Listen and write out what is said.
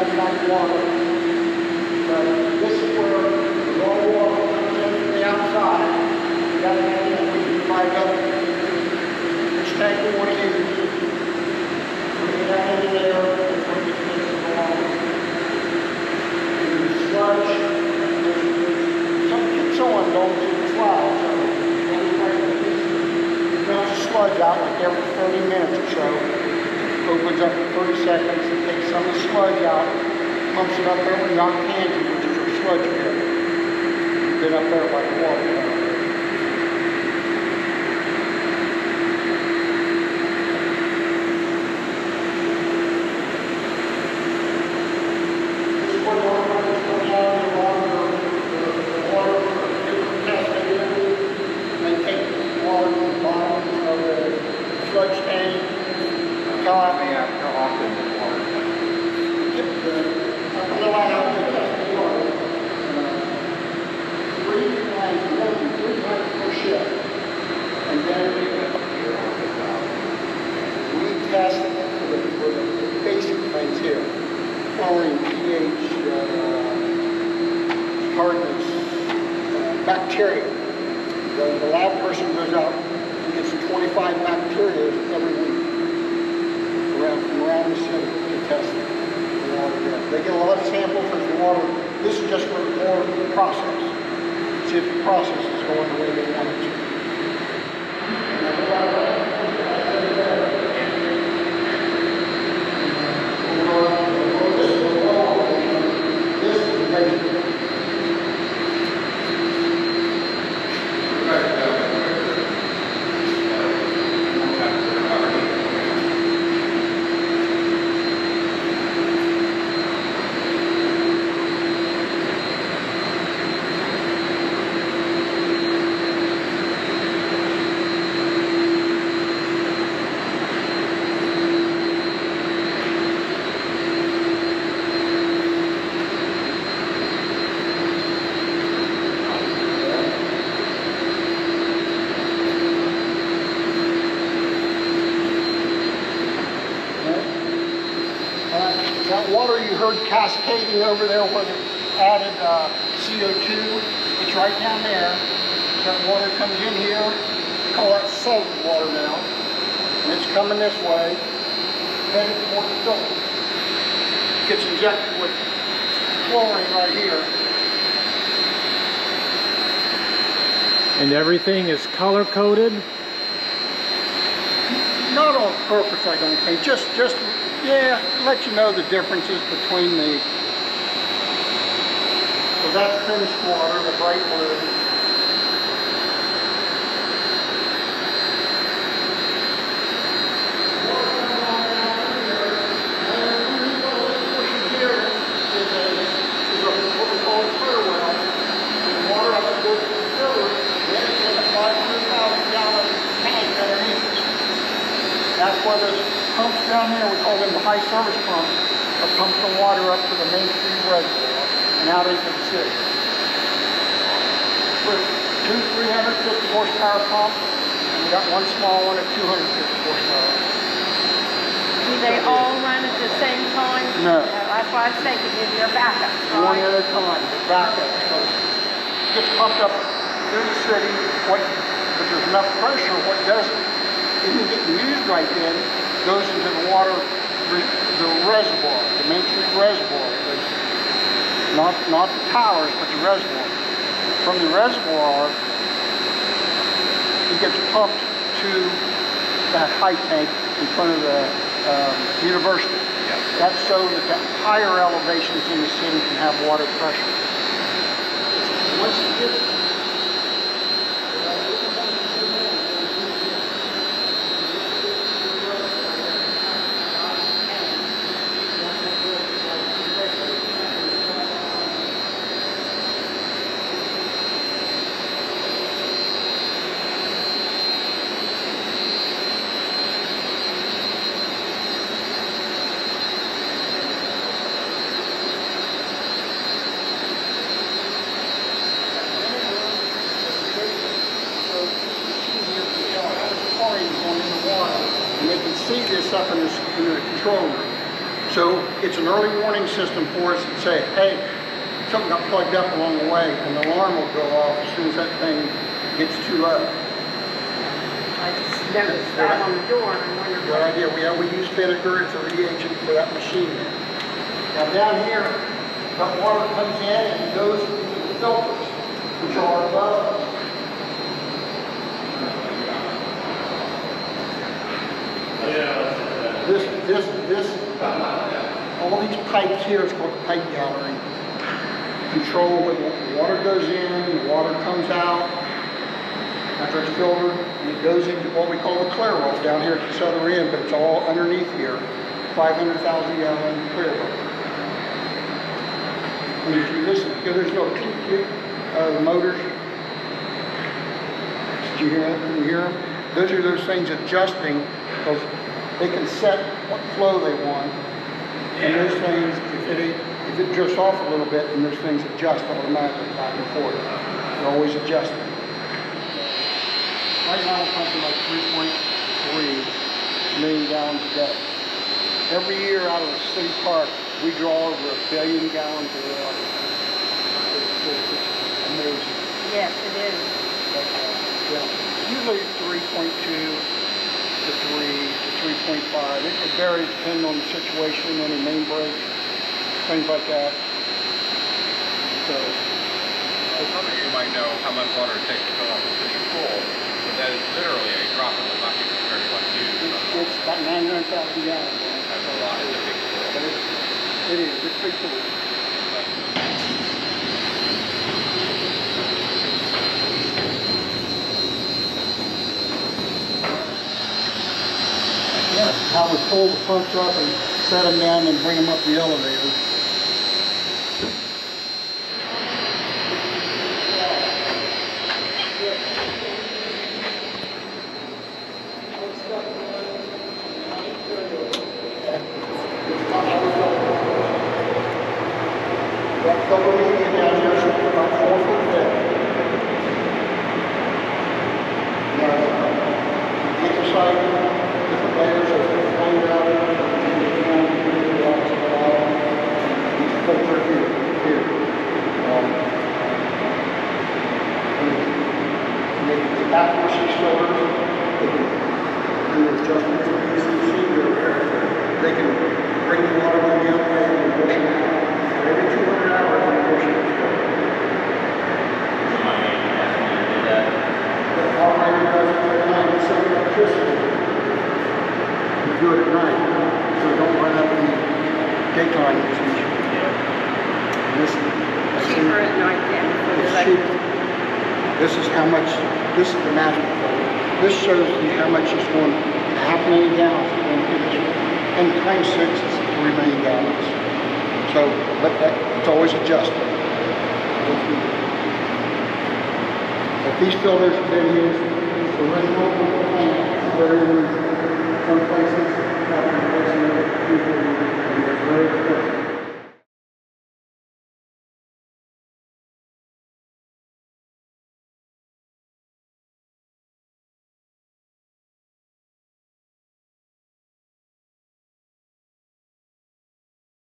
doesn't like water. But this is where the raw water comes in from the outside. We got to have it, we can divide up which tank we want to use. Bring it down into there, and bring it into the water. And sludge, some someone don't do the flour, so it melts the sludge out like every 30 minutes or so. Opens up for 30 seconds and takes some of the sludge out, pumps it up there with Yoctangee, which is our sludge pit. Get up there like water. This is where the water comes out, the water cascade. They take the water from the bottom of the sludge tank. How often does water come? I'm allowed to test the water. 3 times per shift. And then we test for the basic things here. Chlorine, pH, hardness, bacteria. The lab person goes out and gets 25 bacteria every week. Around the city, they test the water there. They get a lot of samples of the water. This is just for the water process. See if the process is going the way they want it to. This is the basic. That water you heard cascading over there where they added CO2, it's right down there. That water comes in here. We call that salt water now. And it's coming this way, headed toward the filter. It gets injected with chlorine right here. And everything is color-coded? Not on purpose, I don't think. Just yeah, let you know the differences between the. So that's finished water, the bright blue. That's why those pumps down there, we call them the high service pumps, are pumping the water up to the Main Street reservoir and out into the city. With 2 350 horsepower pumps, and we got one small one at 250 horsepower. Do they all run at the same time? No. That's why I was thinking if they're backups, One right? at a time, the backup. So it gets pumped up through the city. If there's enough pressure, what isn't getting used right then, goes into the water, the reservoir, the Main Street reservoir. Not the towers, but the reservoir. From the reservoir, it gets pumped to that high tank in front of the university. That's so that the higher elevations in the city can have water pressure. Once it gets see this up in the control room. So it's an early warning system for us to say, hey, something got plugged up along the way, and the alarm will go off as soon as that thing gets too low. I just noticed that on the door and I wondered Good idea. We use vinegar as a reagent for that machine. Now down here, that water comes in and goes into the filters, which are above. All these pipes here is called the pipe gallery. Control where the water goes in, the water comes out. After it's filtered, it goes into what we call the clear well down here at this other end, but it's all underneath here. 500,000 gallon clear well. And if you listen, there's no click of the motors. Did you hear that? Can you hear them? Those are those things adjusting because they can set what flow they want. And those things, if it drifts off a little bit, then those things adjust automatically back and forth. They're always adjusting. Right now we're pumping like 3.3 million gallons a day. Every year out of the city park, we draw over 1 billion gallons of water. It's amazing. Yes, it is. But, usually 3.2 to 3 to 3.5. It varies depending on the situation, any main break, things like that. So, Some of you might know how much water it takes to fill up a city pool, but that is literally a drop in the bucket compared to what you use. it's about 900,000 gallons. That's a lot. It's a big pool. But it is. It's pretty cool. Yeah, how we pull the pumps up and set them down and bring them up the elevator. That filter medium down here is about 4 foot thick. Now, anthracite, different layers of flame router, each filter here. And the accuracy filters, they can do adjustments with these machines over here. They can bring the water on the other way and push it out. Every 200 hours, they push it. The operator does it at night, it's some electricity. You do it at night, so don't run up in the daytime usage. Cheaper at night then for the It's electric. cheap. This is how much, this is the master flow. This shows you how much is going, half million gallons is going through this. And times 6 is 3 million gallons. So, but that, it's always adjusted. But these filters have been used for original plants. They're in some places, after replacing other people, and they're very expensive.